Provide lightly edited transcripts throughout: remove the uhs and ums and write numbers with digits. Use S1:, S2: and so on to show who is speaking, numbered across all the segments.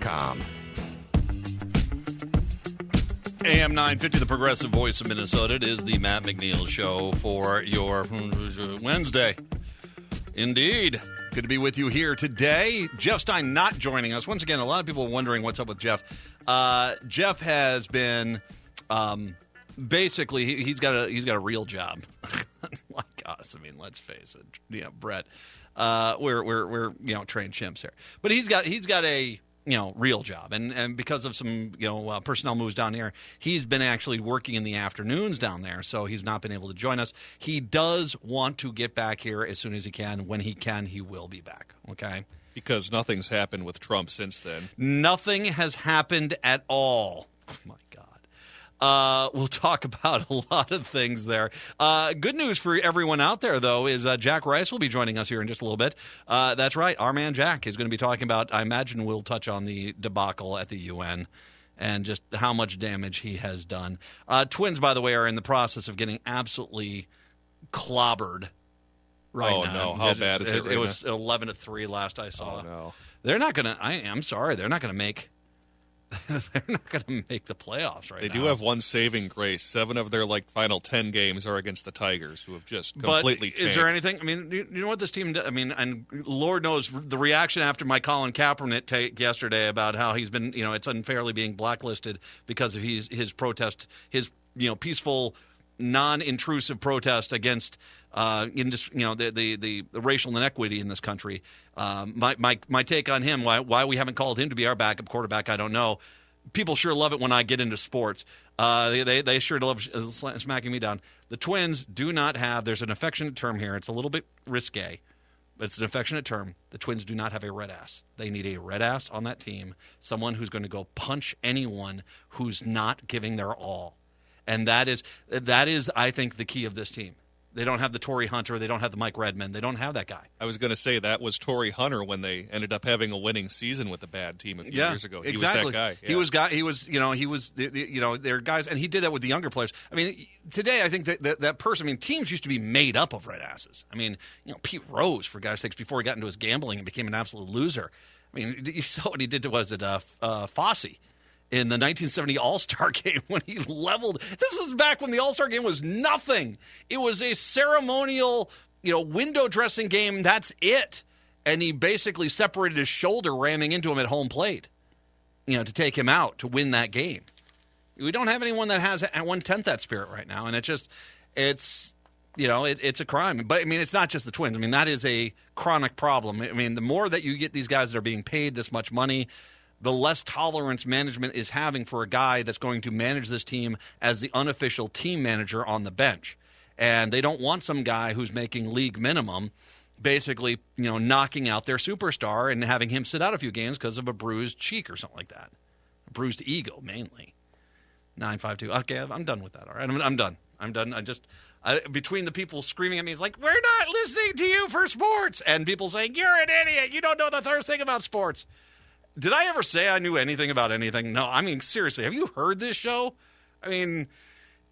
S1: AmNewsRadio.com.
S2: AM 950, the progressive voice of Minnesota. It is the Matt McNeil Show for your Wednesday. Indeed. Good to be with you here today. Jeff Stein not joining us. Once again, a lot of people are wondering what's up with Jeff. Jeff has been basically he's got a real job like us. I mean, let's face it. Brett. We're trained chimps here, but he's got a real job, and because of some personnel moves down here, he's been actually working in the afternoons down there, so he's not been able to join us. He does want to get back here as soon as he can. When he can, he will be back. Okay, because
S3: nothing's happened with Trump since then.
S2: Nothing has happened at all. Oh my God. We'll talk about a lot of things there. Good news for everyone out there, though, is Jack Rice will be joining us here in just a little bit. That's right. Our man Jack is going to be talking about, I imagine we'll touch on the debacle at the UN and just how much damage he has done. Twins, by the way, are in the process of getting absolutely clobbered right now.
S3: Oh, no. How bad is it?
S2: It was 11-3 last I saw.
S3: Oh, no.
S2: They're not going to – I'm sorry. They're not going to make – they're not going to make the playoffs right now.
S3: They do have one saving grace. 7 of their final 10 games are against the Tigers, who have just completely tanked.
S2: Is there anything? I mean, you know what this team does? I mean, and Lord knows the reaction after my Colin Kaepernick take yesterday about how he's been, it's unfairly being blacklisted because of his protest, his peaceful, non-intrusive protest against the racial inequity in this country. My take on him, why we haven't called him to be our backup quarterback, I don't know. People sure love it when I get into sports. They sure love smacking me down. The Twins do not have, there's an affectionate term here. It's a little bit risque, but it's an affectionate term. The Twins do not have a red ass. They need a red ass on that team, someone who's going to go punch anyone who's not giving their all. And that is, I think, the key of this team. They don't have the Torrey Hunter. They don't have the Mike Redmond. They don't have that guy.
S3: I was going to say that was Torrey Hunter when they ended up having a winning season with a bad team a few years ago. He
S2: exactly.
S3: was that guy.
S2: Yeah. He was their guys, and he did that with the younger players. I mean, today I think that person. I mean, teams used to be made up of red asses. I mean, Pete Rose, for God's sakes, before he got into his gambling and became an absolute loser. I mean, you saw what he did to Fosse in the 1970 All-Star game when he leveled. This was back when the All-Star game was nothing. It was a ceremonial, window dressing game. That's it. And he basically separated his shoulder, ramming into him at home plate, to take him out to win that game. We don't have anyone that has 1/10 that spirit right now. And it's a crime. But, I mean, it's not just the Twins. I mean, that is a chronic problem. I mean, the more that you get these guys that are being paid this much money, the less tolerance management is having for a guy that's going to manage this team as the unofficial team manager on the bench. And they don't want some guy who's making league minimum basically, knocking out their superstar and having him sit out a few games because of a bruised cheek or something like that. A bruised ego, mainly. 952. Okay, I'm done with that. All right, I'm done. Between the people screaming at me, it's like, we're not listening to you for sports. And people saying, you're an idiot. You don't know the first thing about sports. Did I ever say I knew anything about anything? No, I mean, seriously, have you heard this show? I mean,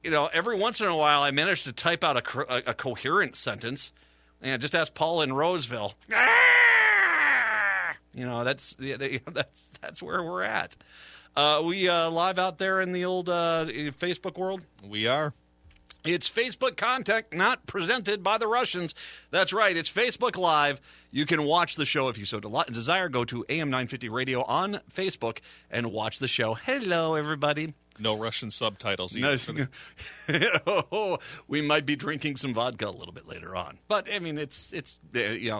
S2: every once in a while I manage to type out a coherent sentence. Just ask Paul in Roseville. That's where we're at. We live out there in the old Facebook world?
S3: We are.
S2: It's Facebook content, not presented by the Russians. That's right. It's Facebook Live. You can watch the show if you so desire. Go to AM 950 Radio on Facebook and watch the show. Hello, everybody.
S3: No Russian subtitles either.
S2: No, we might be drinking some vodka a little bit later on. But, I mean, it's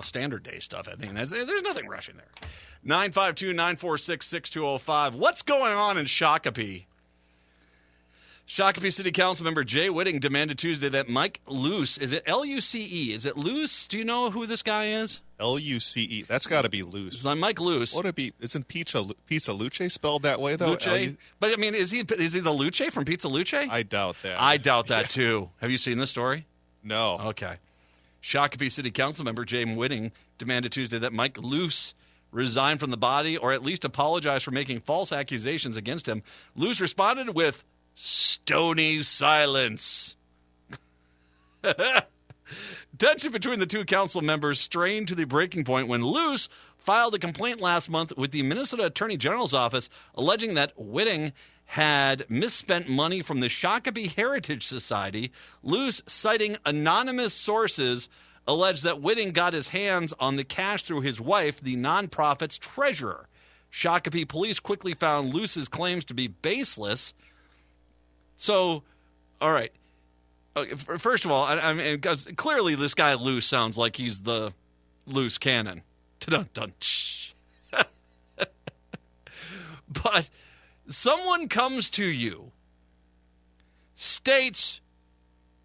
S2: standard day stuff. I think there's nothing Russian there. 952-946-6205. What's going on in Shakopee? Shakopee City Council member Jay Whitting demanded Tuesday that Mike Luce, is it L-U-C-E? Is it Luce? Do you know who this guy is?
S3: L-U-C-E. That's got to be Luce.
S2: It's like Mike Luce.
S3: What would it be? Isn't Pizza Luce spelled that way, though?
S2: Luce? But, I mean, is he the Luce from Pizza Luce?
S3: I doubt that.
S2: I doubt that, too. Have you seen this story?
S3: No.
S2: Okay. Shakopee City Council member Jay Whitting demanded Tuesday that Mike Luce resign from the body or at least apologize for making false accusations against him. Luce responded with stony silence. Tension between the two council members strained to the breaking point when Luce filed a complaint last month with the Minnesota Attorney General's office alleging that Whitting had misspent money from the Shakopee Heritage Society. Luce, citing anonymous sources, alleged that Whitting got his hands on the cash through his wife, the nonprofit's treasurer. Shakopee police quickly found Luce's claims to be baseless. So, all right. First of all, I mean, because clearly this guy Luce sounds like he's the loose cannon. Dun-dun. But someone comes to you, states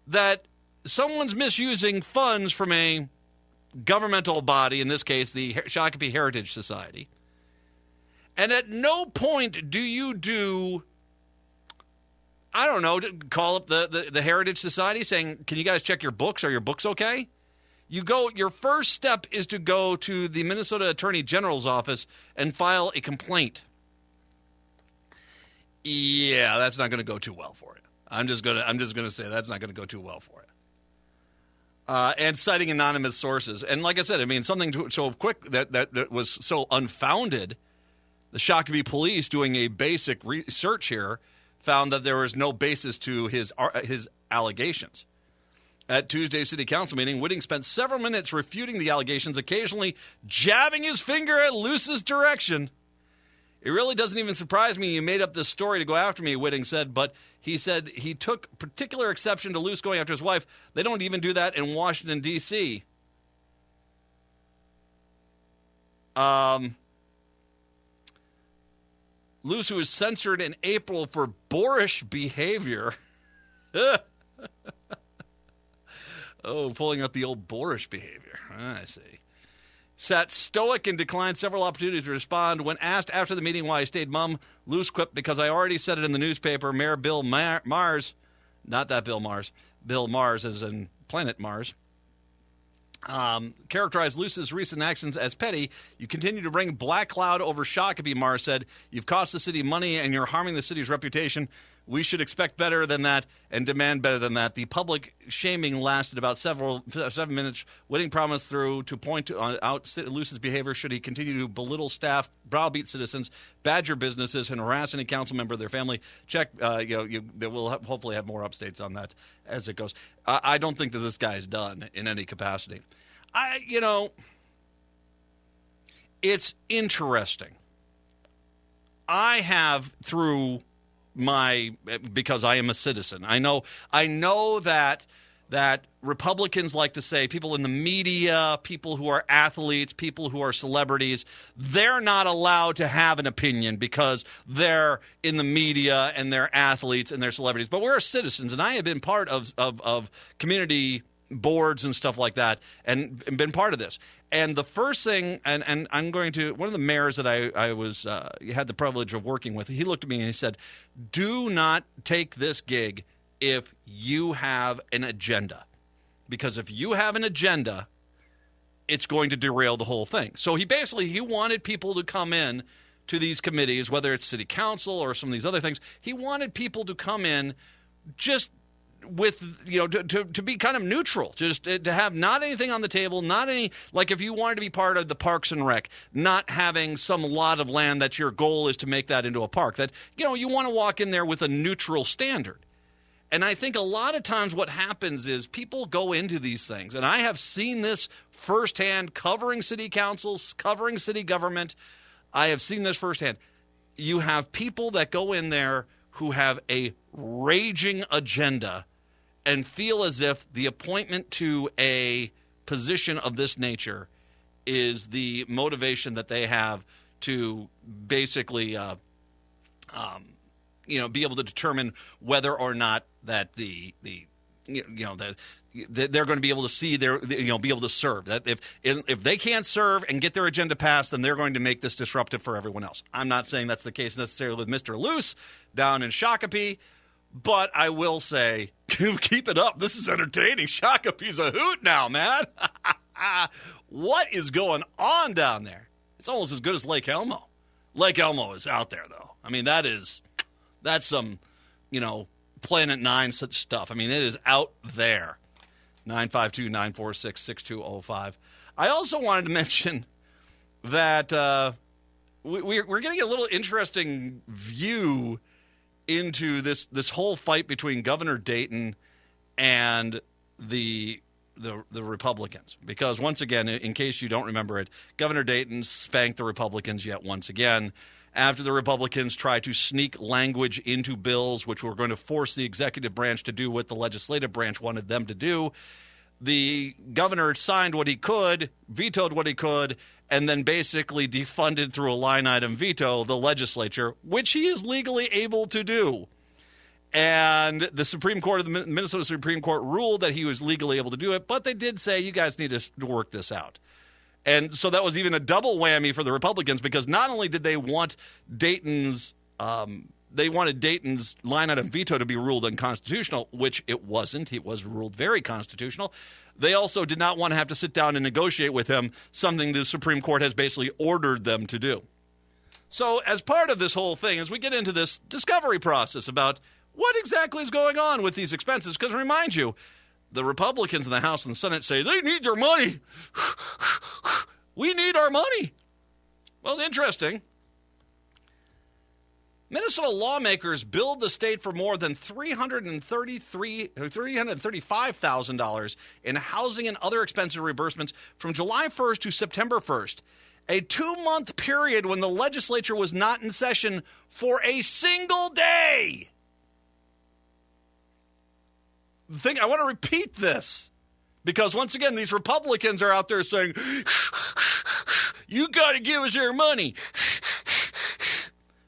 S2: that someone's misusing funds from a governmental body, in this case, the Shakopee Heritage Society, and at no point do you call up the Heritage Society saying, can you guys check your books? Are your books okay? Your first step is to go to the Minnesota Attorney General's office and file a complaint. Yeah, that's not going to go too well for you. I'm just going to say that's not going to go too well for you. And citing anonymous sources. And like I said, I mean, something so quick that was so unfounded, the Shakopee police doing a basic research here found that there was no basis to his allegations. At Tuesday's city council meeting, Whitting spent several minutes refuting the allegations, occasionally jabbing his finger at Luce's direction. It really doesn't even surprise me you made up this story to go after me, Whitting said, but he said he took particular exception to Luce going after his wife. They don't even do that in Washington, D.C. Luce, who was censored in April for boorish behavior. Oh, pulling out the old boorish behavior. I see. Sat stoic and declined several opportunities to respond. When asked after the meeting why he stayed mum, Luce quipped, because I already said it in the newspaper. Mayor Bill Mars, not that Bill Mars, Bill Mars as in Planet Mars, characterized Luce's recent actions as petty. You continue to bring black cloud over Shakopee, Mars said. You've cost the city money and you're harming the city's reputation. We should expect better than that and demand better than that. The public shaming lasted about 7 minutes. Whitting promised to point out Luce's behavior should he continue to belittle staff, browbeat citizens, badger businesses, and harass any council member of their family. We'll hopefully have more updates on that as it goes. I don't think that this guy's done in any capacity. It's interesting. I have because I am a citizen. I know that Republicans like to say people in the media, people who are athletes, people who are celebrities, they're not allowed to have an opinion because they're in the media and they're athletes and they're celebrities. But we're citizens, and I have been part of community boards and stuff like that and been part of this. And the first thing, and I'm going to, one of the mayors that I had the privilege of working with, he looked at me and he said, do not take this gig if you have an agenda. Because if you have an agenda, it's going to derail the whole thing. So he wanted people to come in to these committees, whether it's city council or some of these other things. He wanted people to come in just with, to be kind of neutral, just to have not anything on the table, not any, like if you wanted to be part of the Parks and Rec, not having some lot of land that your goal is to make that into a park, that, you want to walk in there with a neutral standard. And I think a lot of times what happens is people go into these things, and I have seen this firsthand covering city councils, covering city government. I have seen this firsthand. You have people that go in there who have a raging agenda and feel as if the appointment to a position of this nature is the motivation that they have to basically, be able to determine whether or not that they're going to be able to see be able to serve. That if they can't serve and get their agenda passed, then they're going to make this disruptive for everyone else. I'm not saying that's the case necessarily with Mr. Luce down in Shakopee, but I will say, keep it up. This is entertaining. Shakopee's a hoot now, man. What is going on down there? It's almost as good as Lake Elmo. Lake Elmo is out there, though. I mean, that's some, Planet 9 such stuff. I mean, it is out there. 952-946-6205. I also wanted to mention that we're getting a little interesting view into this whole fight between Governor Dayton and the Republicans. Because once again, in case you don't remember it, Governor Dayton spanked the Republicans yet once again after the Republicans tried to sneak language into bills which were going to force the executive branch to do what the legislative branch wanted them to do. The governor signed what he could, vetoed what he could, and then basically defunded through a line item veto the legislature, which he is legally able to do. And the Supreme Court of the Minnesota Supreme Court ruled that he was legally able to do it, but they did say, you guys need to work this out. And so that was even a double whammy for the Republicans, because not only did they want Dayton's line item veto to be ruled unconstitutional, which it wasn't. It was ruled very constitutional. They also did not want to have to sit down and negotiate with him, something the Supreme Court has basically ordered them to do. So as part of this whole thing, as we get into this discovery process about what exactly is going on with these expenses, because remind you, the Republicans in the House and the Senate say, they need their money. We need our money. Well, interesting. Minnesota lawmakers billed the state for more than $335,000 in housing and other expense reimbursements from July 1st to September 1st, a 2-month period when the legislature was not in session for a single day. I want to repeat this, because once again, these Republicans are out there saying, you got to give us your money.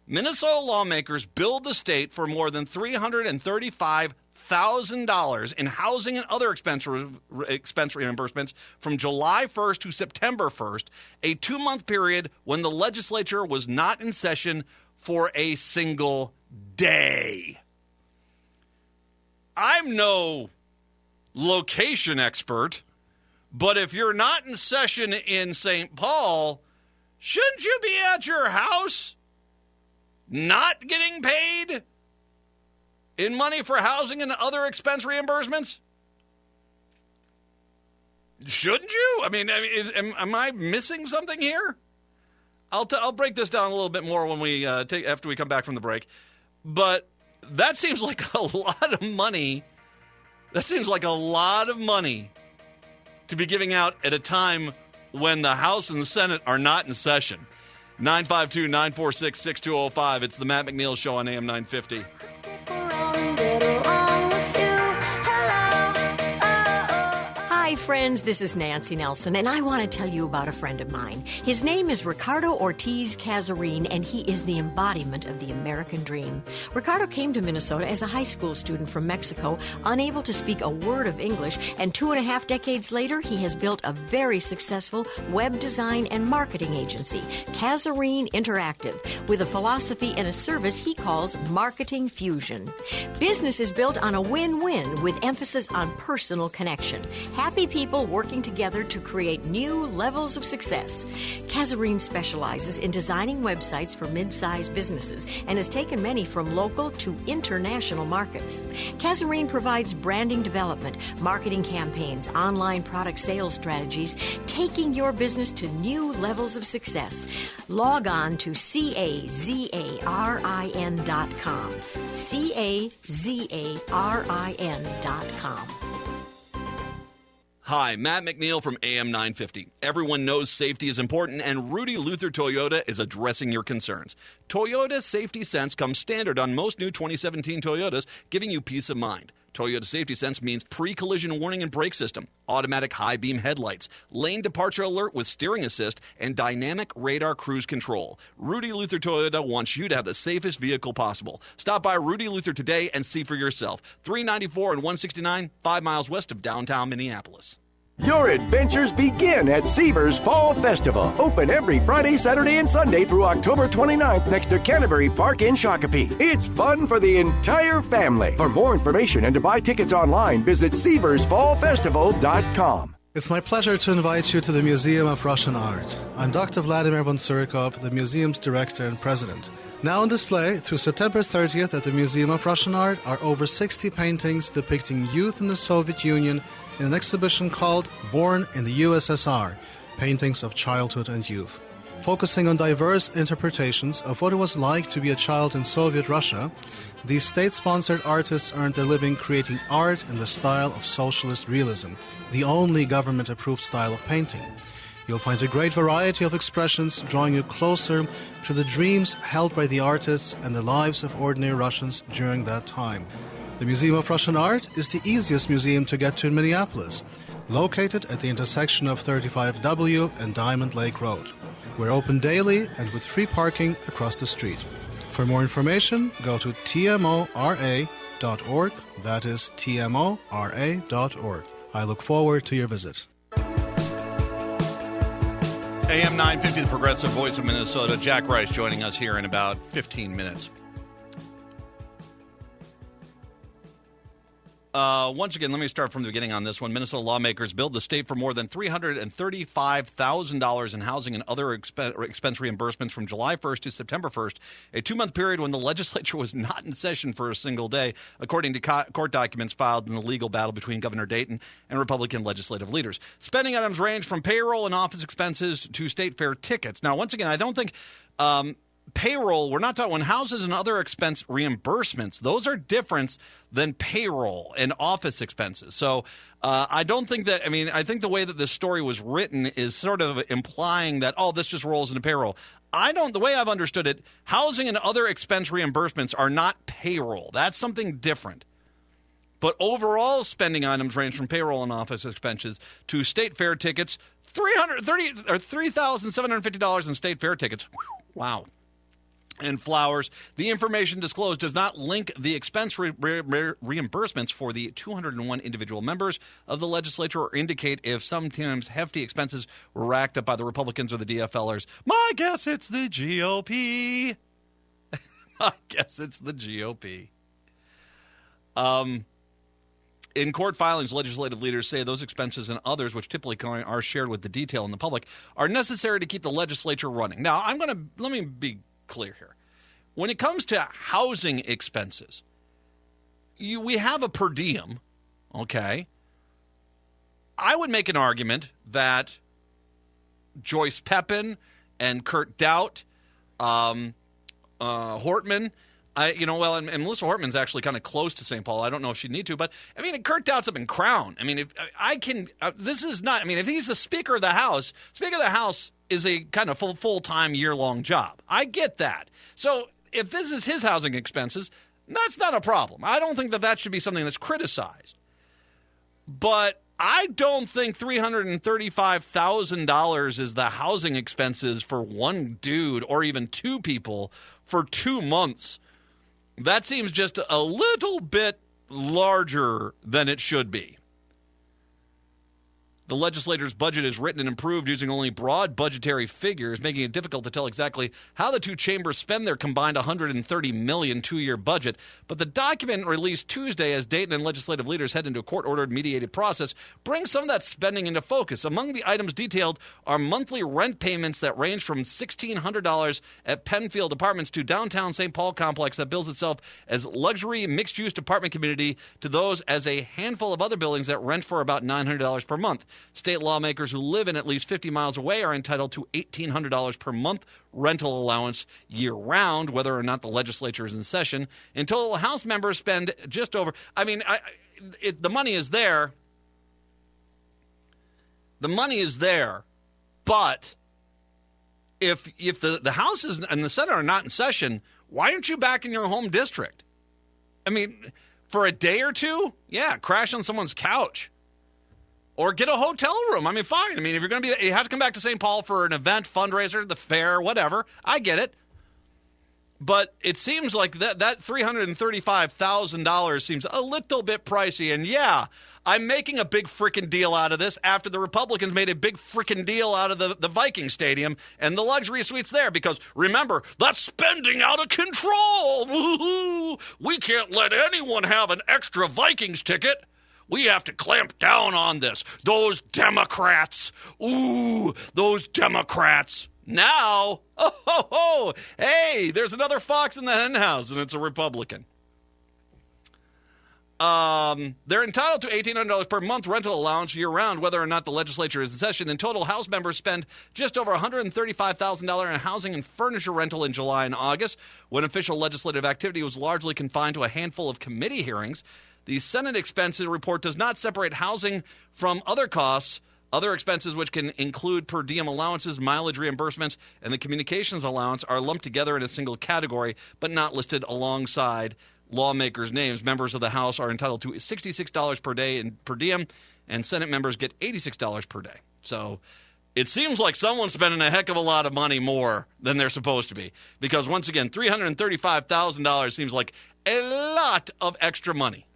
S2: Minnesota lawmakers billed the state for more than $335,000 in housing and other expense reimbursements from July 1st to September 1st, a 2-month period when the legislature was not in session for a single day. I'm no location expert, but if you're not in session in St. Paul, shouldn't you be at your house not getting paid in money for housing and other expense reimbursements? Shouldn't you? I mean, am I missing something here? I'll break this down a little bit more when we after we come back from the break. But that seems like a lot of money. That seems like a lot of money to be giving out at a time when the House and the Senate are not in session. 952-946-6205. It's the Matt McNeil Show on AM 950.
S1: Hi, friends. This is Nancy Nelson, and I want to tell you about a friend of mine. His name is Ricardo Ortiz Casarin, and he is the embodiment of the American dream. Ricardo came to Minnesota as a high school student from Mexico, unable to speak a word of English, and 2.5 decades later, he has built a very successful web design and marketing agency, Casarin Interactive, with a philosophy and a service he calls Marketing Fusion. Business is built on a win-win with emphasis on personal connection. Happy people working together to create new levels of success. Casarin specializes in designing websites for mid-sized businesses and has taken many from local to international markets. Casarin provides branding development, marketing campaigns, online product sales strategies, taking your business to new levels of success. Log on to CAZARIN.com. CAZARIN.com.
S2: Hi, Matt McNeil from AM 950. Everyone knows safety is important, and Rudy Luther Toyota is addressing your concerns. Toyota Safety Sense comes standard on most new 2017 Toyotas, giving you peace of mind. Toyota Safety Sense means pre-collision warning and brake system, automatic high-beam headlights, lane departure alert with steering assist, and dynamic radar cruise control. Rudy Luther Toyota wants you to have the safest vehicle possible. Stop by Rudy Luther today and see for yourself. 394 and 169, 5 miles west of downtown Minneapolis.
S4: Your adventures begin at Seavers Fall Festival. Open every Friday, Saturday, and Sunday through October 29th next to Canterbury Park in Shakopee. It's fun for the entire family. For more information and to buy tickets online, visit SeaversFallFestival.com.
S5: It's my pleasure to invite you to the Museum of Russian Art. I'm Dr. Vladimir von Surikov, the museum's director and president. Now on display through September 30th at the Museum of Russian Art are over 60 paintings depicting youth in the Soviet Union in an exhibition called Born in the USSR, Paintings of Childhood and Youth. Focusing on diverse interpretations of what it was like to be a child in Soviet Russia, these state-sponsored artists earned their living creating art in the style of socialist realism, the only government-approved style of painting. You'll find a great variety of expressions drawing you closer to the dreams held by the artists and the lives of ordinary Russians during that time. The Museum of Russian Art is the easiest museum to get to in Minneapolis, located at the intersection of 35W and Diamond Lake Road. We're open daily and with free parking across the street. For more information, go to tmora.org. That is tmora.org. I look forward to your visit.
S2: AM 950, the progressive voice of Minnesota. Jack Rice joining us here in about 15 minutes. Once again, let me start from the beginning on this one. Minnesota lawmakers billed the state for more than $335,000 in housing and other expense reimbursements from July 1st to September 1st, a 2-month period when the legislature was not in session for a single day, according to court documents filed in the legal battle between Governor Dayton and Republican legislative leaders. Spending items range from payroll and office expenses to state fair tickets. Now, once again, I don't think payroll, we're not talking when houses and other expense reimbursements, those are different than payroll and office expenses. So I don't think that, I think the way that this story was written is sort of implying that, this just rolls into payroll. The way I've understood it, housing and other expense reimbursements are not payroll. That's something different. But overall spending items range from payroll and office expenses to state fair tickets, $3,750 in state fair tickets. Wow. And flowers. The information disclosed does not link the expense reimbursements for the 201 individual members of the legislature or indicate if sometimes hefty expenses were racked up by the Republicans or the DFLers. My guess it's the GOP. My guess it's the GOP. In court filings, legislative leaders say those expenses and others, which typically are shared with the detail in the public, are necessary to keep the legislature running. Now, let me be clear here. When it comes to housing expenses, we have a per diem, okay? I would make an argument that Joyce Pepin and Kurt Doubt, Hortman, and Melissa Hortman's actually kind of close to St. Paul. I don't know if she'd need to, but Kurt Doubt's up in Crown. If he's the Speaker of the House is a kind of full-time year-long job. I get that. So if this is his housing expenses, that's not a problem. I don't think that should be something that's criticized. But I don't think $335,000 is the housing expenses for one dude or even two people for 2 months. That seems just a little bit larger than it should be. The legislature's budget is written and approved using only broad budgetary figures, making it difficult to tell exactly how the two chambers spend their combined $130 million two-year budget. But the document released Tuesday as Dayton and legislative leaders head into a court-ordered mediated process brings some of that spending into focus. Among the items detailed are monthly rent payments that range from $1,600 at Penfield Apartments to downtown St. Paul complex that bills itself as luxury mixed-use apartment community to those as a handful of other buildings that rent for about $900 per month. State lawmakers who live in at least 50 miles away are entitled to $1,800 per month rental allowance year-round, whether or not the legislature is in session. In total, House members spend just over... the money is there. The money is there, but if the House and the Senate are not in session, why aren't you back in your home district? For a day or two, crash on someone's couch. Or get a hotel room. Fine. If you're going to you have to come back to St. Paul for an event, fundraiser, the fair, whatever. I get it. But it seems like that $335,000 seems a little bit pricey. And I'm making a big freaking deal out of this after the Republicans made a big freaking deal out of the Viking Stadium and the luxury suites there. Because remember, that's spending out of control. Woo-hoo. We can't let anyone have an extra Vikings ticket. We have to clamp down on this. Those Democrats. Ooh, those Democrats. Now, hey, there's another fox in the hen house, and it's a Republican. They're entitled to $1,800 per month rental allowance year-round, whether or not the legislature is in session. In total, House members spend just over $135,000 in housing and furniture rental in July and August, when official legislative activity was largely confined to a handful of committee hearings. The Senate expenses report does not separate housing from other costs. Other expenses, which can include per diem allowances, mileage reimbursements, and the communications allowance, are lumped together in a single category, but not listed alongside lawmakers' names. Members of the House are entitled to $66 per day in per diem, and Senate members get $86 per day. So it seems like someone's spending a heck of a lot of money more than they're supposed to be. Because, once again, $335,000 seems like a lot of extra money.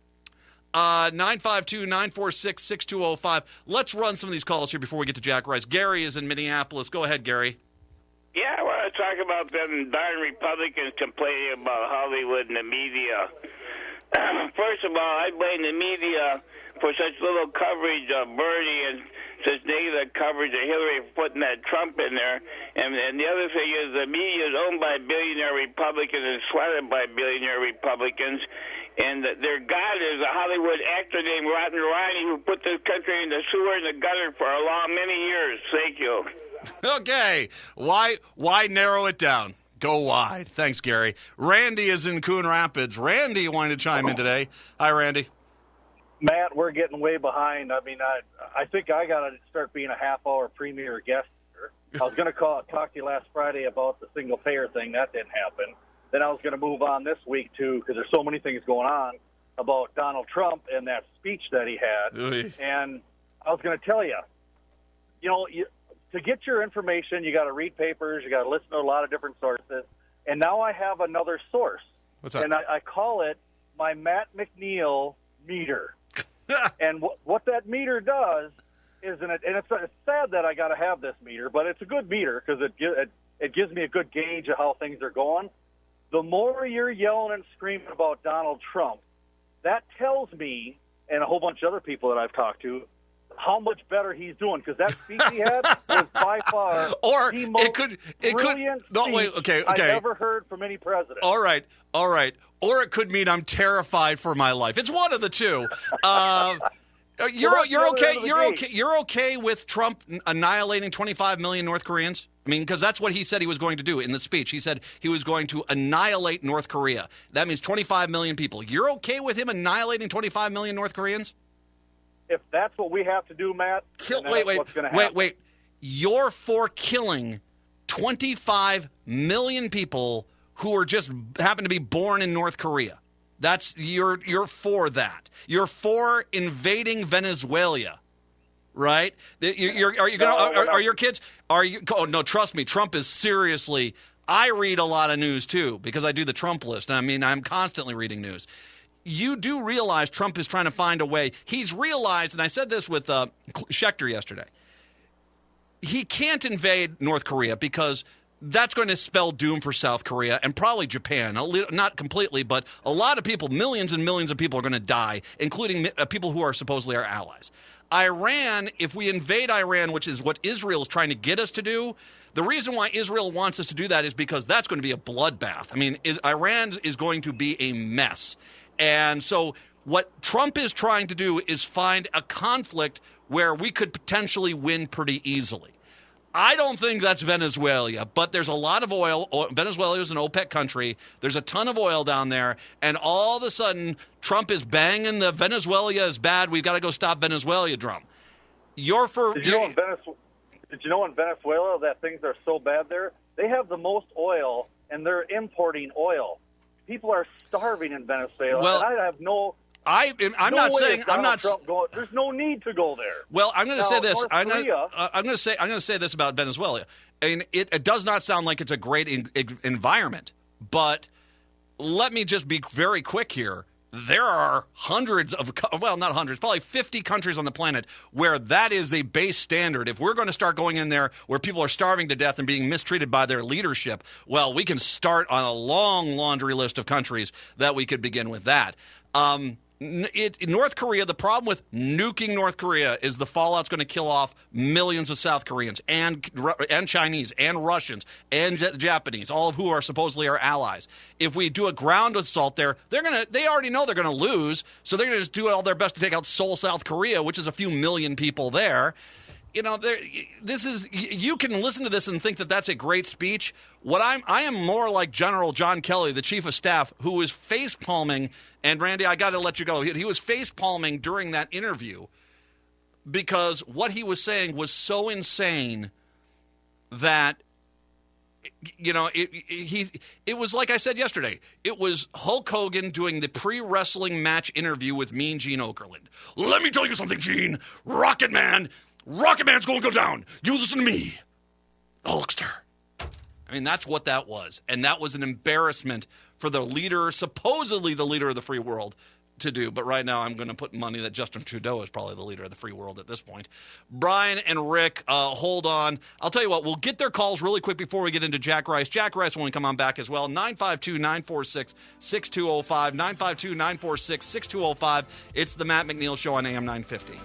S2: 952-946-6205. Let's run some of these calls here before we get to Jack Rice. Gary is in Minneapolis. Go ahead, Gary.
S6: Yeah, I want to talk about them darn Republicans complaining about Hollywood and the media. First of all, I blame the media for such little coverage of Bernie and such negative coverage of Hillary for putting that Trump in there. And the other thing is the media is owned by billionaire Republicans and sweated by billionaire Republicans. And their god is a Hollywood actor named Rotten Ronnie who put this country in the sewer and the gutter for a long many years. Thank you.
S2: Okay. Why narrow it down? Go wide. Thanks, Gary. Randy is in Coon Rapids. Randy wanted to chime in today. Hi, Randy.
S7: Matt, we're getting way behind. I mean, I think I got to start being a half-hour premier guest here. I was going to talk to you last Friday about the single-payer thing. That didn't happen. Then I was going to move on this week, too, because there's so many things going on about Donald Trump and that speech that he had.
S2: Oy.
S7: And I was going to tell you, to get your information, you got to read papers, you got to listen to a lot of different sources. And now I have another source.
S2: What's that?
S7: And I call it my Matt McNeil meter. And what that meter does is, and it's sad that I got to have this meter, but it's a good meter because it gives me a good gauge of how things are going. The more you're yelling and screaming about Donald Trump, that tells me, and a whole bunch of other people that I've talked to, how much better he's doing, because that speech he had was by far the most brilliant speech I've ever heard from any president.
S2: All right. Or it could mean I'm terrified for my life. It's one of the two. You're okay with Trump annihilating 25 million North Koreans? I mean, because that's what he said he was going to do in the speech. He said he was going to annihilate North Korea. That means 25 million people. You're okay with him annihilating 25 million North Koreans?
S7: If that's what we have to do, Matt,
S2: wait. You're for killing 25 million people who are just happen to be born in North Korea. That's you're for that. You're for invading Venezuela, right? Are your kids? Are you? Oh no, trust me. Trump is seriously. I read a lot of news too because I do the Trump list. I mean, I'm constantly reading news. You do realize Trump is trying to find a way. He's realized, and I said this with Schechter yesterday, he can't invade North Korea because that's going to spell doom for South Korea and probably Japan. Not completely, but a lot of people, millions and millions of people are going to die, including people who are supposedly our allies. Iran, if we invade Iran, which is what Israel is trying to get us to do, the reason why Israel wants us to do that is because that's going to be a bloodbath. I mean, Iran is going to be a mess. And so what Trump is trying to do is find a conflict where we could potentially win pretty easily. I don't think that's Venezuela, but there's a lot of oil. Venezuela is an OPEC country. There's a ton of oil down there. And all of a sudden, Trump is banging the Venezuela is bad. We've got to go stop Venezuela drum. You're for...
S7: Did you know in Venezuela that things are so bad there? They have the most oil, and they're importing oil. People are starving in Venezuela, and I have I'm not saying there's no need to go there.
S2: Well, I'm going to say this. I'm going to say this about Venezuela. I mean, it does not sound like it's a great environment, but let me just be very quick here. There are hundreds of, well, not hundreds, probably 50 countries on the planet where that is the base standard. If we're going to start going in there where people are starving to death and being mistreated by their leadership, well, we can start on a long laundry list of countries that we could begin with that. North Korea, the problem with nuking North Korea is the fallout's going to kill off millions of South Koreans and Chinese and Russians and Japanese, all of who are supposedly our allies. If we do a ground assault there, they already know they're going to lose, so they're going to just do all their best to take out Seoul, South Korea, which is a few million people there. You know, you can listen to this and think that that's a great speech. I am more like General John Kelly, the chief of staff, who was face-palming. And, Randy, I got to let you go. He was face-palming during that interview because what he was saying was so insane that, you know, it was like I said yesterday. It was Hulk Hogan doing the pre-wrestling match interview with Mean Gene Okerlund. Let me tell you something, Gene. Rocket Man's going to go down. You listen to me. The Hulkster. I mean, that's what that was. And that was an embarrassment for the leader, supposedly the leader of the free world, to do. But right now I'm going to put money that Justin Trudeau is probably the leader of the free world at this point. Brian and Rick, hold on. I'll tell you what, we'll get their calls really quick before we get into Jack Rice. Jack Rice when we come on back as well. 952-946-6205. 952-946-6205. It's the Matt McNeil Show on AM 950.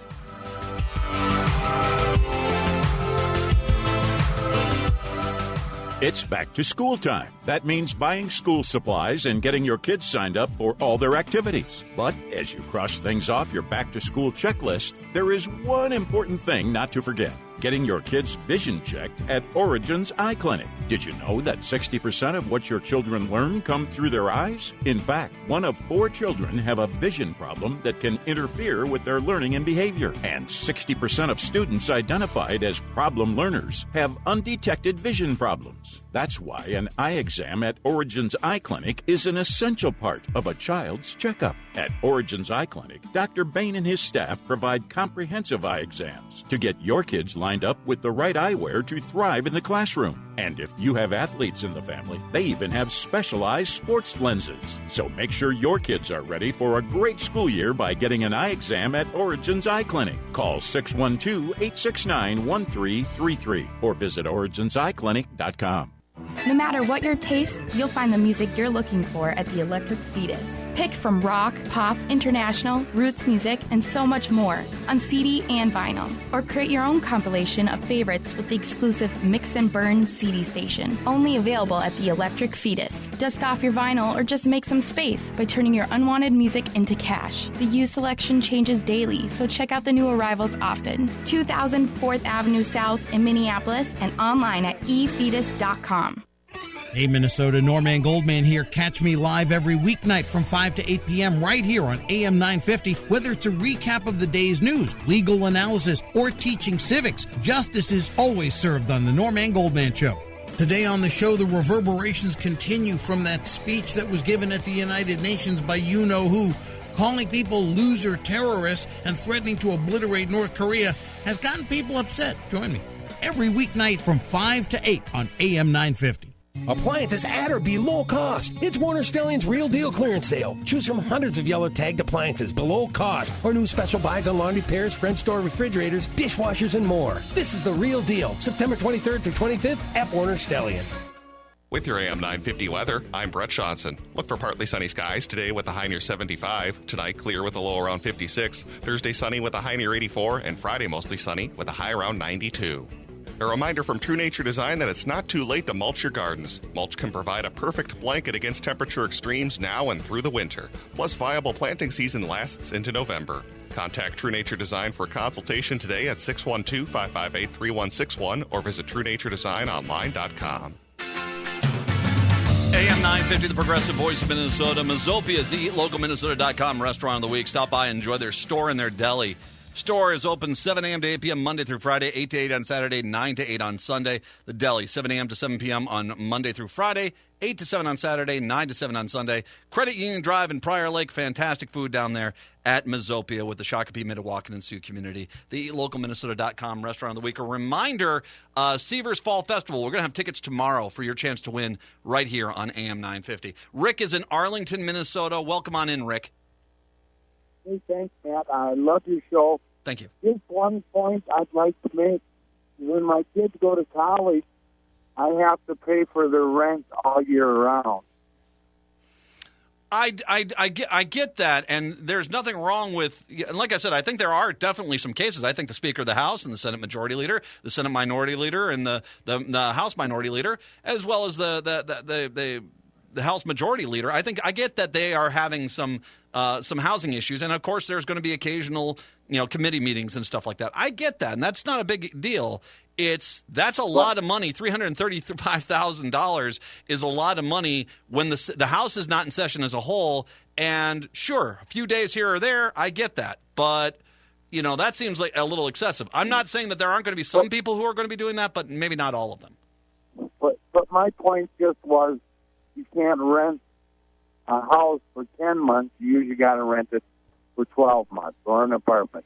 S8: It's back to school time. That means buying school supplies and getting your kids signed up for all their activities. But as you cross things off your back to school checklist, there is one important thing not to forget. Getting your kids' vision checked at Origins Eye Clinic. Did you know that 60% of what your children learn come through their eyes? In fact, 1 of 4 children have a vision problem that can interfere with their learning and behavior. And 60% of students identified as problem learners have undetected vision problems. That's why an eye exam at Origins Eye Clinic is an essential part of a child's checkup. At Origins Eye Clinic, Dr. Bain and his staff provide comprehensive eye exams to get your kids lined up with the right eyewear to thrive in the classroom. And if you have athletes in the family, they even have specialized sports lenses. So make sure your kids are ready for a great school year by getting an eye exam at Origins Eye Clinic. Call 612-869-1333 or visit originseyeclinic.com.
S9: No matter what your taste, you'll find the music you're looking for at the Electric Fetus. Pick from rock, pop, international, roots music, and so much more on CD and vinyl. Or create your own compilation of favorites with the exclusive Mix and Burn CD station. Only available at the Electric Fetus. Dust off your vinyl or just make some space by turning your unwanted music into cash. The used selection changes daily, so check out the new arrivals often. 2000 4th Avenue South in Minneapolis and online at efetus.com.
S10: Hey, Minnesota, Norman Goldman here. Catch me live every weeknight from 5 to 8 p.m. right here on AM 950. Whether it's a recap of the day's news, legal analysis, or teaching civics, justice is always served on the Norman Goldman Show. Today on the show, the reverberations continue from that speech that was given at the United Nations by you-know-who. Calling people loser terrorists and threatening to obliterate North Korea has gotten people upset. Join me every weeknight from 5 to 8 on AM 950.
S11: Appliances at or below cost. It's Warner Stellian's Real Deal Clearance Sale. Choose from hundreds of yellow tagged appliances below cost or new special buys on laundry pairs, French door refrigerators, dishwashers, and more. This is the real deal. September 23rd through 25th at Warner Stellian.
S12: With your AM 950 weather, I'm Brett Johnson. Look for partly sunny skies today with a high near 75. Tonight, clear with a low around 56. Thursday, sunny with a high near 84. And Friday, mostly sunny with a high around 92. A reminder from True Nature Design that it's not too late to mulch your gardens. Mulch can provide a perfect blanket against temperature extremes now and through the winter. Plus, viable planting season lasts into November. Contact True Nature Design for a consultation today at 612-558-3161 or visit TrueNatureDesignOnline.com.
S2: AM 950, the Progressive Voice of Minnesota. Mazopia is the EatLocalMinnesota.com restaurant of the week. Stop by and enjoy their store and their deli. Store is open 7 a.m. to 8 p.m. Monday through Friday, 8 to 8 on Saturday, 9 to 8 on Sunday. The deli, 7 a.m. to 7 p.m. on Monday through Friday, 8 to 7 on Saturday, 9 to 7 on Sunday. Credit Union Drive in Prior Lake, fantastic food down there at Mazopia with the Shakopee, Mdewakanton, and Sioux community. The localminnesota.com restaurant of the week. A reminder, Seavers Fall Festival. We're going to have tickets tomorrow for your chance to win right here on AM 950. Rick is in Arlington, Minnesota. Welcome on in, Rick.
S13: Hey, thanks, Matt. I love your show.
S2: Thank you.
S13: Just one point I'd like to make. When my kids go to college, I have to pay for their rent all year round.
S2: I get that, and there's nothing wrong with. And like I said, I think there are definitely some cases. I think the Speaker of the House and the Senate Majority Leader, the Senate Minority Leader, and the House Minority Leader, as well as the House Majority Leader. I get that they are having some housing issues, and of course, there's going to be occasional committee meetings and stuff like that. I get that, and that's not a big deal. That's a lot of money. $335,000 is a lot of money when the House is not in session as a whole. And sure, a few days here or there, I get that. But, that seems like a little excessive. I'm not saying that there aren't going to be some people who are going to be doing that, but maybe not all of them.
S13: But my point just was you can't rent a house for 10 months. You usually got to rent it for 12 months or an apartment.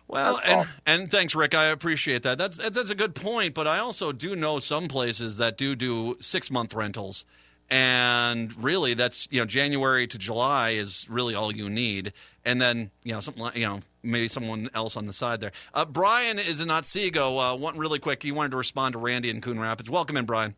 S2: Well, and thanks, Rick. I appreciate that. That's a good point, but I also do know some places that do 6-month rentals, and really that's January to July is really all you need, and then something like maybe someone else on the side there. Brian is in Otsego. Really quick, he wanted to respond to Randy in Coon Rapids. Welcome in, Brian.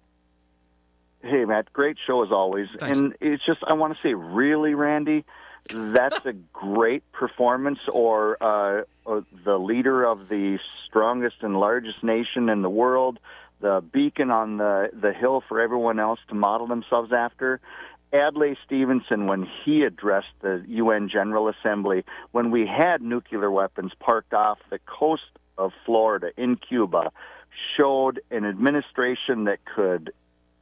S14: Hey, Matt. Great show as always.
S2: Thanks.
S14: And it's just I want to say, really, Randy. That's a great performance, or the leader of the strongest and largest nation in the world, the beacon on the hill for everyone else to model themselves after. Adlai Stevenson, when he addressed the UN General Assembly, when we had nuclear weapons parked off the coast of Florida in Cuba, showed an administration that could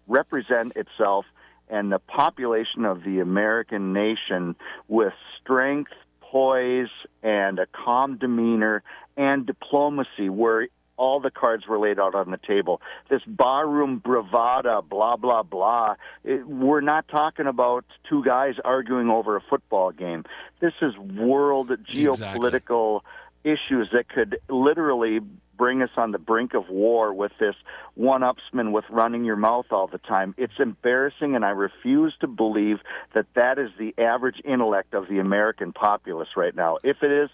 S14: represent itself and the population of the American nation with strength, poise, and a calm demeanor and diplomacy where all the cards were laid out on the table. This barroom bravada, blah, blah, blah. We're not talking about two guys arguing over a football game. This is world geopolitical issues that could literally bring us on the brink of war with this one-upsman with running your mouth all the time. It's embarrassing, and I refuse to believe that is the average intellect of the American populace right now. If it is,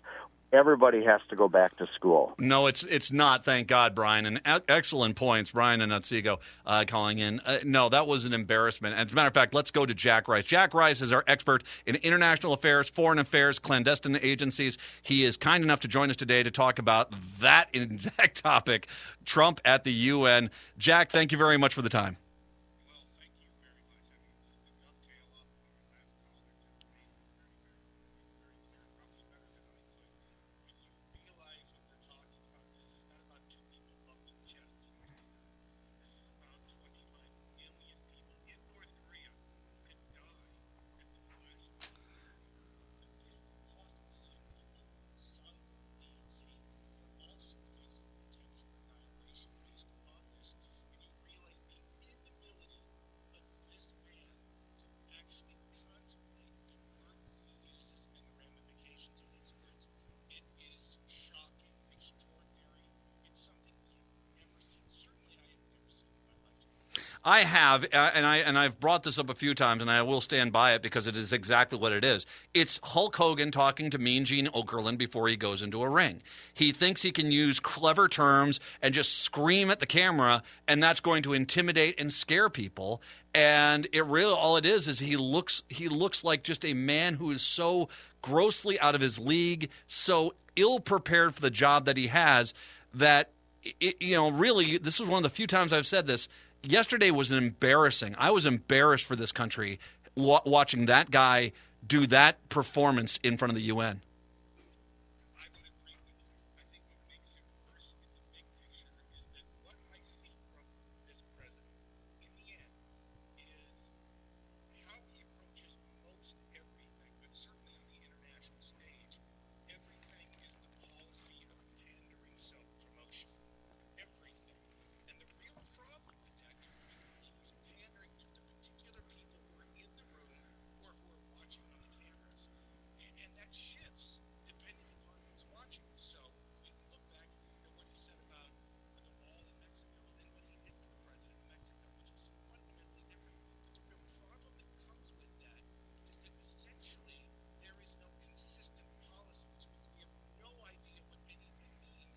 S14: everybody has to go back to school.
S2: No, it's not, thank God, Brian. And excellent points, Brian and Otsego calling in. No, that was an embarrassment. And as a matter of fact, let's go to Jack Rice. Jack Rice is our expert in international affairs, foreign affairs, clandestine agencies. He is kind enough to join us today to talk about that exact topic, Trump at the UN. Jack, thank you very much for the time. I have, and I've brought this up a few times, and I will stand by it because it is exactly what it is. It's Hulk Hogan talking to Mean Gene Okerlund before he goes into a ring. He thinks he can use clever terms and just scream at the camera, and that's going to intimidate and scare people. And it really, all it is he looks like just a man who is so grossly out of his league, so ill-prepared for the job that he has, that, really, this was one of the few times I've said this. Yesterday was embarrassing. I was embarrassed for this country watching that guy do that performance in front of the UN.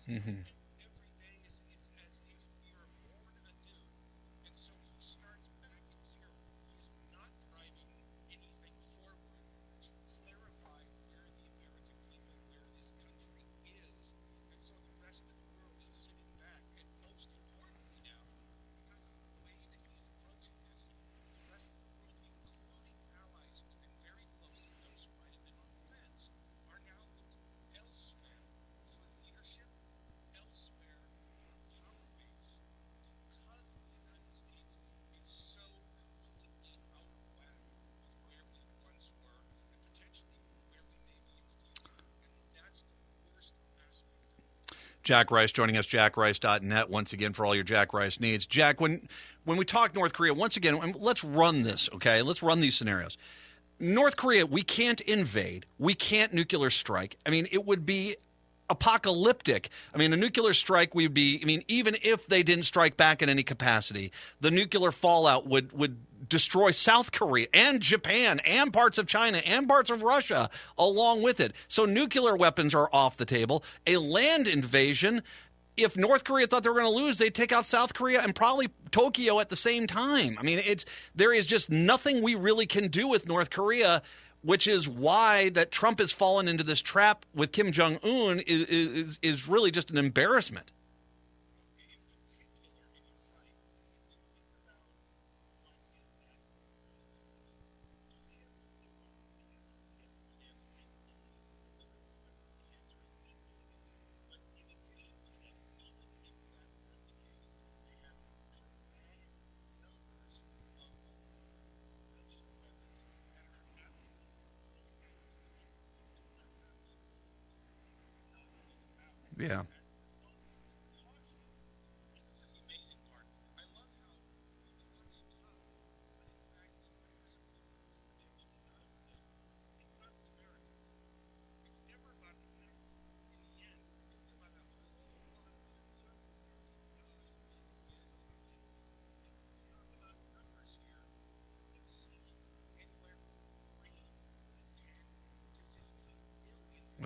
S2: Mm-hmm. Jack Rice joining us, jackrice.net, once again for all your Jack Rice needs. Jack, when we talk North Korea, once again, let's run this, okay? Let's run these scenarios. North Korea, we can't invade. We can't nuclear strike. I mean, it would be apocalyptic. I mean, a nuclear strike would be, I mean, even if they didn't strike back in any capacity, the nuclear fallout would destroy South Korea and Japan and parts of China and parts of Russia along with it. So nuclear weapons are off the table. A land invasion, if North Korea thought they were going to lose, they'd take out South Korea and probably Tokyo at the same time. I mean, there is just nothing we really can do with North Korea, which is why that Trump has fallen into this trap with Kim Jong-un is really just an embarrassment. Yeah.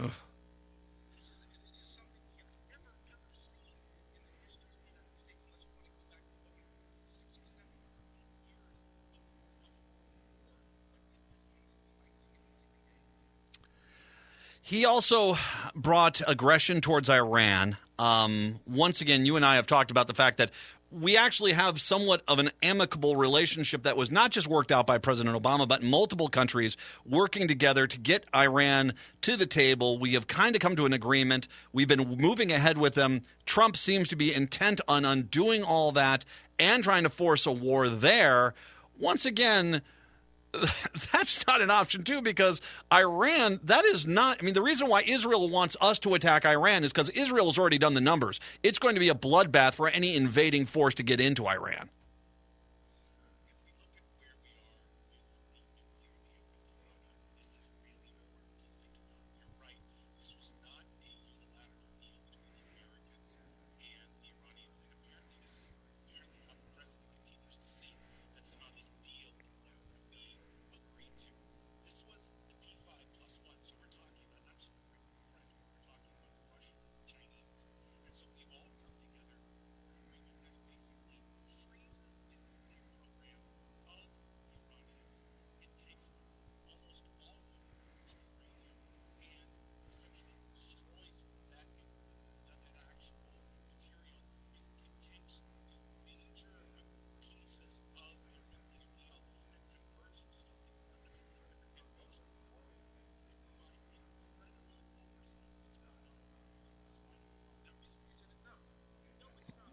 S2: Ugh. He also brought aggression towards Iran. Once again, you and I have talked about the fact that we actually have somewhat of an amicable relationship that was not just worked out by President Obama, but multiple countries working together to get Iran to the table. We have kind of come to an agreement. We've been moving ahead with them. Trump seems to be intent on undoing all that and trying to force a war there. Once again, that's not an option, too, because Iran, that is not – I mean, the reason why Israel wants us to attack Iran is because Israel has already done the numbers. It's going to be a bloodbath for any invading force to get into Iran.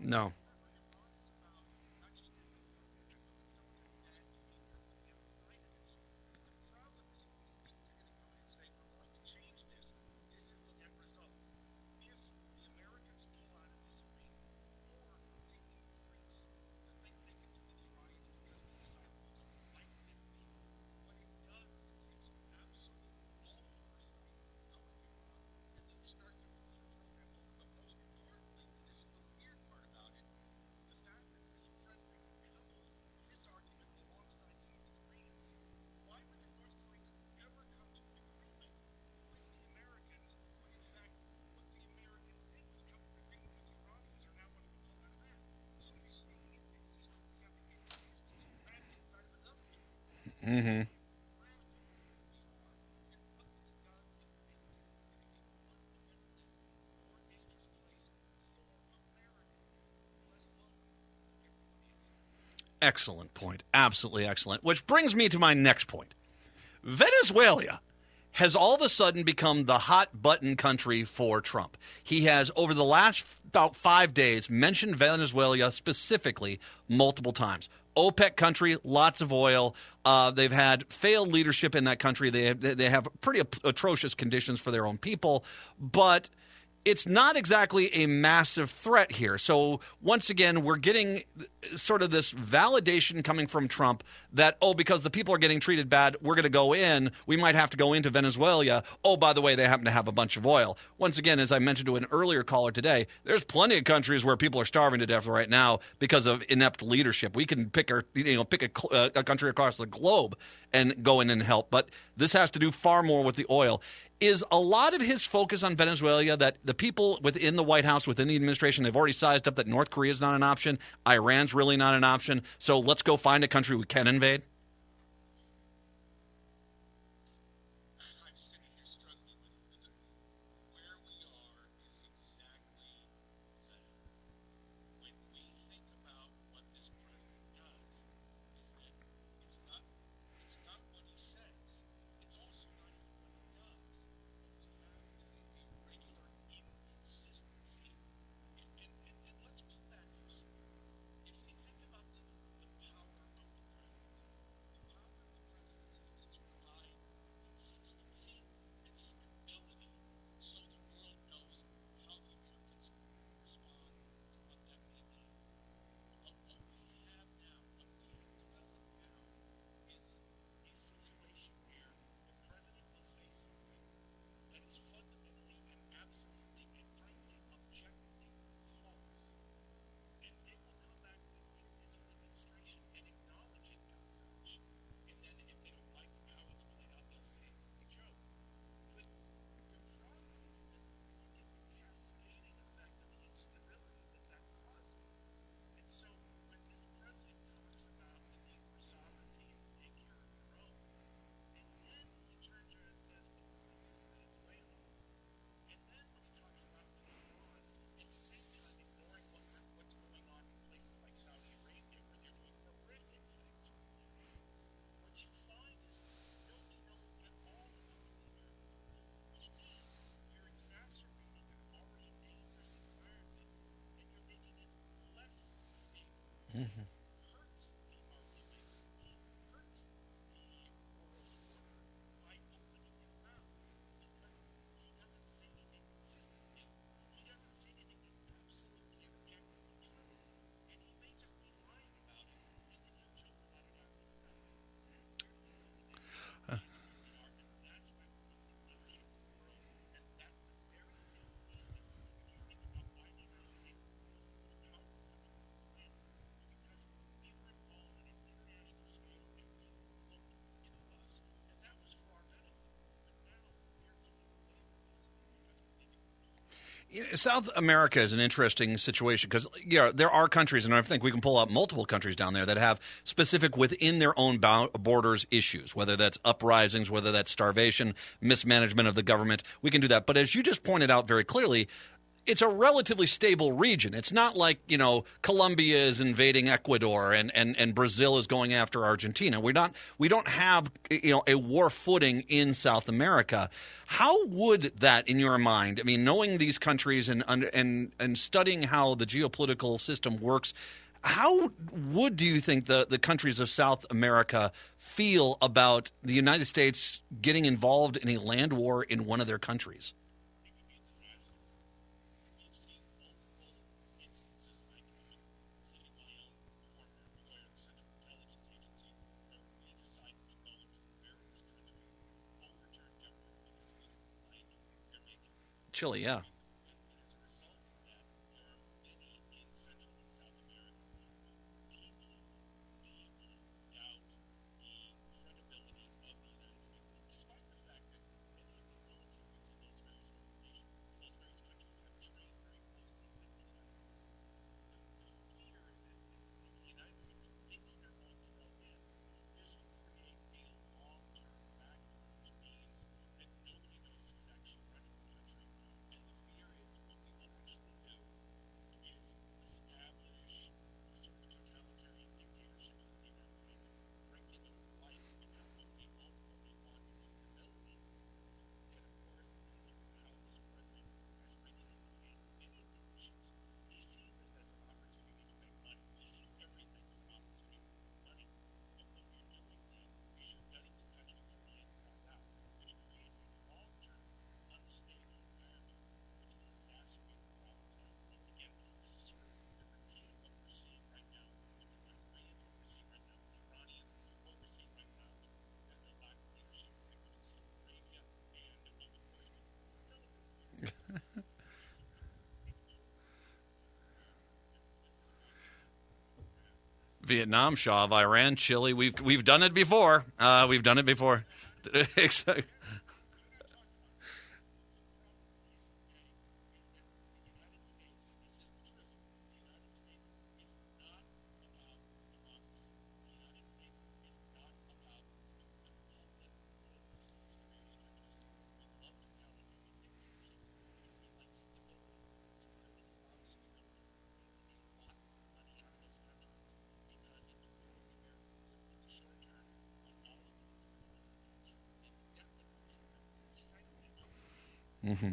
S2: No. Mm-hmm. Excellent point. Absolutely excellent. Which brings me to my next point. Venezuela has all of a sudden become the hot button country for Trump. He has, over the last about 5 days, mentioned Venezuela specifically multiple times. OPEC country, lots of oil. They've had failed leadership in that country. They have pretty atrocious conditions for their own people. But it's not exactly a massive threat here. So once again, we're getting sort of this validation coming from Trump that, because the people are getting treated bad, we're going to go in. We might have to go into Venezuela. Oh, by the way, they happen to have a bunch of oil. Once again, as I mentioned to an earlier caller today, there's plenty of countries where people are starving to death right now because of inept leadership. We can pick a country across the globe and go in and help. But this has to do far more with the oil. Is a lot of his focus on Venezuela that the people within the White House, within the administration, they've already sized up that North Korea is not an option, Iran's really not an option, so let's go find a country we can invade? Mm-hmm. South America is an interesting situation because there are countries, and I think we can pull out multiple countries down there that have specific within their own borders issues, whether that's uprisings, whether that's starvation, mismanagement of the government. We can do that. But as you just pointed out very clearly, it's a relatively stable region. It's not like, Colombia is invading Ecuador and Brazil is going after Argentina. We don't have, a war footing in South America. How would that, in your mind, knowing these countries and studying how the geopolitical system works, how do you think the countries of South America feel about the United States getting involved in a land war in one of their countries? Chile, yeah. Vietnam, Shah of Iran, Chile. We've done it before. We've done it before. Exactly. Mm-hmm.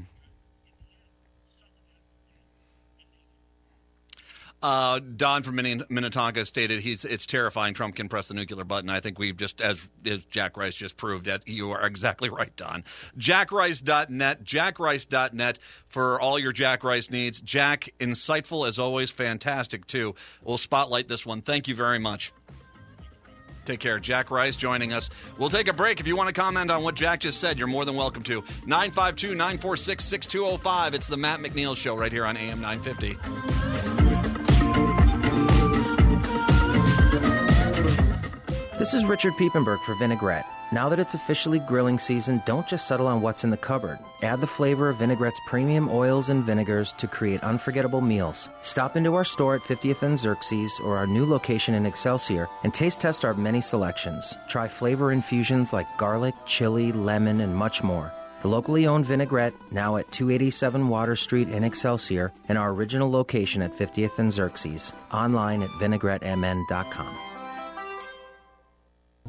S2: Don from Minnetonka stated it's terrifying Trump can press the nuclear button. I think we've just, as Jack Rice just proved, that you are exactly right, Don. JackRice.net, JackRice.net for all your Jack Rice needs. Jack, insightful as always, fantastic too. We'll spotlight this one. Thank you very much. Take care. Jack Rice joining us. We'll take a break. If you want to comment on what Jack just said, you're more than welcome to. 952-946-6205. It's the Matt McNeil Show right here on AM 950.
S15: This is Richard Piepenberg for Vinaigrette. Now that it's officially grilling season, don't just settle on what's in the cupboard. Add the flavor of Vinaigrette's premium oils and vinegars to create unforgettable meals. Stop into our store at 50th and Xerxes or our new location in Excelsior and taste test our many selections. Try flavor infusions like garlic, chili, lemon, and much more. The locally owned Vinaigrette, now at 287 Water Street in Excelsior, and our original location at 50th and Xerxes. Online at vinaigrettemn.com.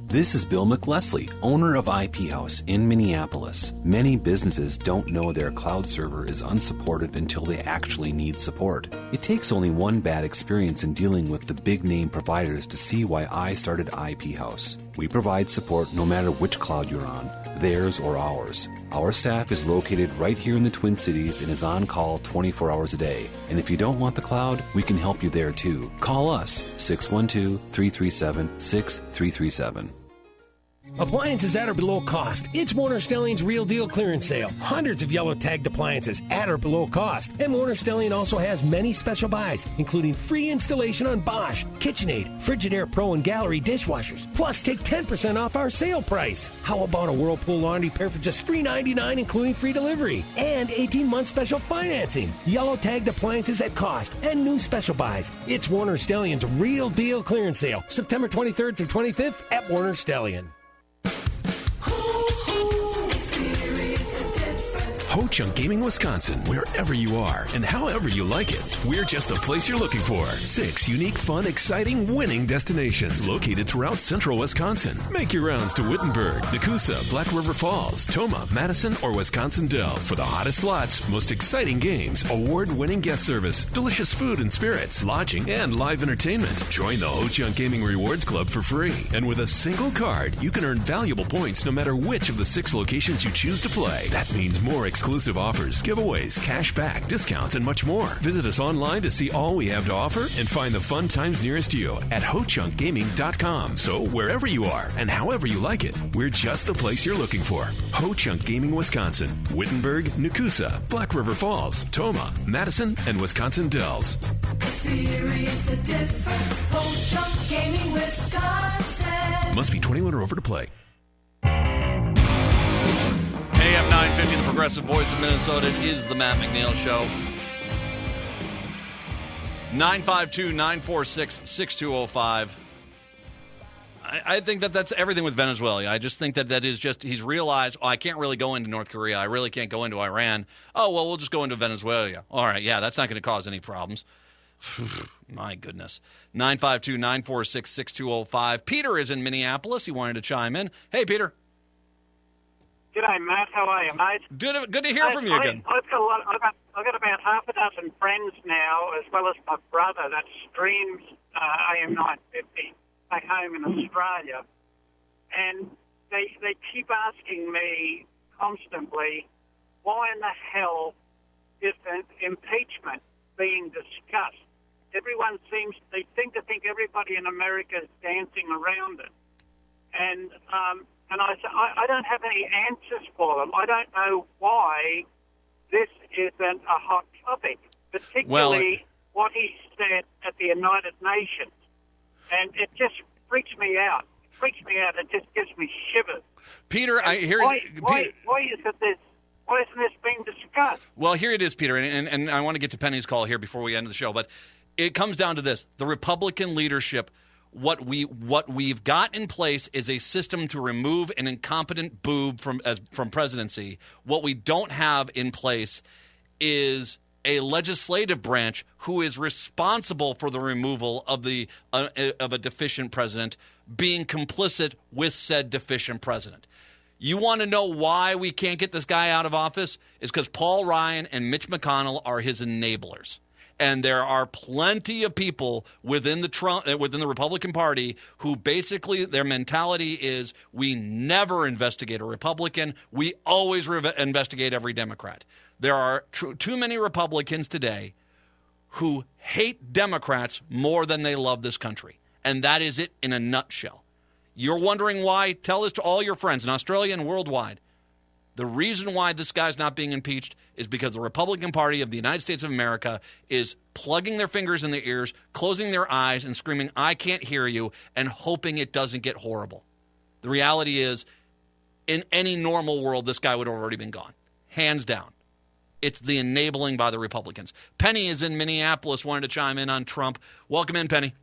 S16: This is Bill McLesley, owner of IP House in Minneapolis. Many businesses don't know their cloud server is unsupported until they actually need support. It takes only one bad experience in dealing with the big name providers to see why I started IP House. We provide support no matter which cloud you're on, theirs or ours. Our staff is located right here in the Twin Cities and is on call 24 hours a day. And if you don't want the cloud, we can help you there too. Call us, 612-337-6337.
S11: Appliances at or below cost. It's Warner Stellian's Real Deal Clearance Sale. Hundreds of yellow tagged appliances at or below cost. And Warner Stellian also has many special buys, including free installation on Bosch, KitchenAid, Frigidaire Pro, and Gallery dishwashers. Plus, take 10% off our sale price. How about a Whirlpool laundry pair for just $3.99, including free delivery? And 18-month special financing. Yellow tagged appliances at cost and new special buys. It's Warner Stellian's Real Deal Clearance Sale, September 23rd through 25th at Warner Stellian.
S17: Ho-Chunk Gaming, Wisconsin, wherever you are and however you like it. We're just the place you're looking for. 6 unique, fun, exciting, winning destinations located throughout central Wisconsin. Make your rounds to Wittenberg, Nakusa, Black River Falls, Toma, Madison, or Wisconsin Dells for the hottest slots, most exciting games, award-winning guest service, delicious food and spirits, lodging, and live entertainment. Join the Ho-Chunk Gaming Rewards Club for free. And with a single card, you can earn valuable points no matter which of the 6 locations you choose to play. That means more exclusive offers, giveaways, cash back, discounts, and much more. Visit us online to see all we have to offer and find the fun times nearest you at HoChunkGaming.com. So wherever you are and however you like it, we're just the place you're looking for. Ho-Chunk Gaming, Wisconsin, Wittenberg, Nakusa, Black River Falls, Toma, Madison, and Wisconsin Dells.
S18: Experience the difference. Ho-Chunk Gaming, Wisconsin.
S17: Must be 21 or over to play.
S2: AM 950, the progressive voice of Minnesota. It is the Matt McNeil Show. 952-946-6205. I think that's everything with Venezuela. I just think that is just, he's realized, I can't really go into North Korea. I really can't go into Iran. Oh, well, we'll just go into Venezuela. All right, yeah, that's not going to cause any problems. My goodness. 952-946-6205. Peter is in Minneapolis. He wanted to chime in. Hey, Peter.
S19: G'day, Matt. How are you, mate?
S2: Good to hear from you again.
S19: I've got about half a dozen friends now, as well as my brother, that streams AM 950 back home in Australia. And they keep asking me constantly, why in the hell is impeachment being discussed? They seem to think everybody in America is dancing around it. And I don't have any answers for them. I don't know why this isn't a hot topic, particularly what he said at the United Nations. And it just freaks me out. It just gives me shivers.
S2: Peter, I hear...
S19: Why isn't this being discussed?
S2: Well, here it is, Peter, and I want to get to Penny's call here before we end the show, but it comes down to this. The Republican leadership, what we've got in place is a system to remove an incompetent boob from presidency. What we don't have in place is a legislative branch who is responsible for the removal of a deficient president being complicit with said deficient president. You want to know why we can't get this guy out of office? Is because Paul Ryan and Mitch McConnell are his enablers. And there are plenty of people within the Republican Party who basically their mentality is we never investigate a Republican. We always investigate every Democrat. There are too many Republicans today who hate Democrats more than they love this country. And that is it in a nutshell. You're wondering why? Tell this to all your friends in Australia and worldwide. The reason why this guy's not being impeached is because the Republican Party of the United States of America is plugging their fingers in their ears, closing their eyes, and screaming, "I can't hear you," and hoping it doesn't get horrible. The reality is, in any normal world, this guy would have already been gone. Hands down. It's the enabling by the Republicans. Penny is in Minneapolis, wanted to chime in on Trump. Welcome in, Penny.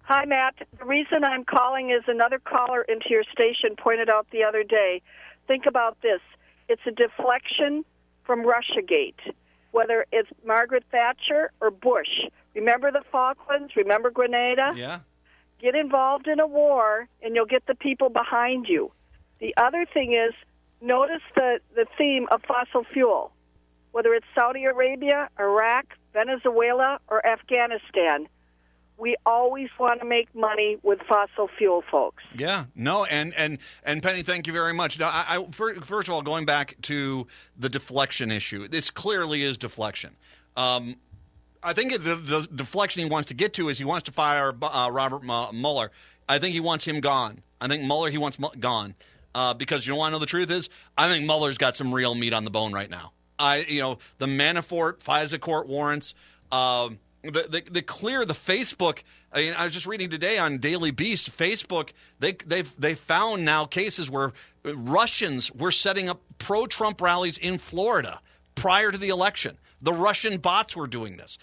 S20: Hi, Matt. The reason I'm calling is another caller into your station pointed out the other day. Think about this. It's a deflection from Russiagate, whether it's Margaret Thatcher or Bush. Remember the Falklands? Remember Grenada?
S2: Yeah.
S20: Get involved in a war, and you'll get the people behind you. The other thing is, notice the theme of fossil fuel, whether it's Saudi Arabia, Iraq, Venezuela, or Afghanistan. We always want to make money with fossil fuel, folks.
S2: Yeah, no, and Penny, thank you very much. Now, first of all, going back to the deflection issue, this clearly is deflection. I think the deflection he wants to get to is he wants to fire Robert Mueller. I think he wants him gone. I think Mueller he wants gone because you want to know the truth is I think Mueller's got some real meat on the bone right now. The Manafort, FISA court warrants. The Facebook. I mean, I was just reading today on Daily Beast. Facebook, they found now cases where Russians were setting up pro-Trump rallies in Florida prior to the election. The Russian bots were doing this.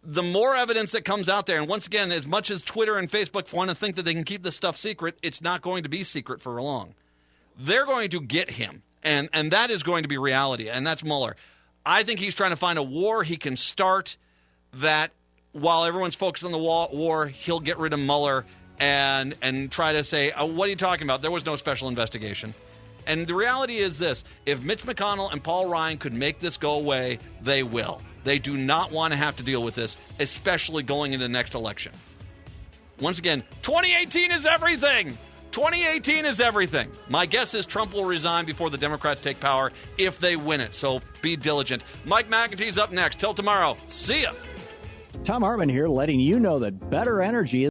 S2: The more evidence that comes out there, and once again, as much as Twitter and Facebook want to think that they can keep this stuff secret, it's not going to be secret for long. They're going to get him, and that is going to be reality, and that's Mueller. I think he's trying to find a war he can start that while everyone's focused on the war, he'll get rid of Mueller and try to say, what are you talking about? There was no special investigation. And the reality is this. If Mitch McConnell and Paul Ryan could make this go away, they will. They do not want to have to deal with this, especially going into the next election. Once again, 2018 is everything. 2018 is everything. My guess is Trump will resign before the Democrats take power if they win it. So be diligent. Mike McEntee's up next. Till tomorrow. See ya.
S21: Tom Hartman here, letting you know that better energy is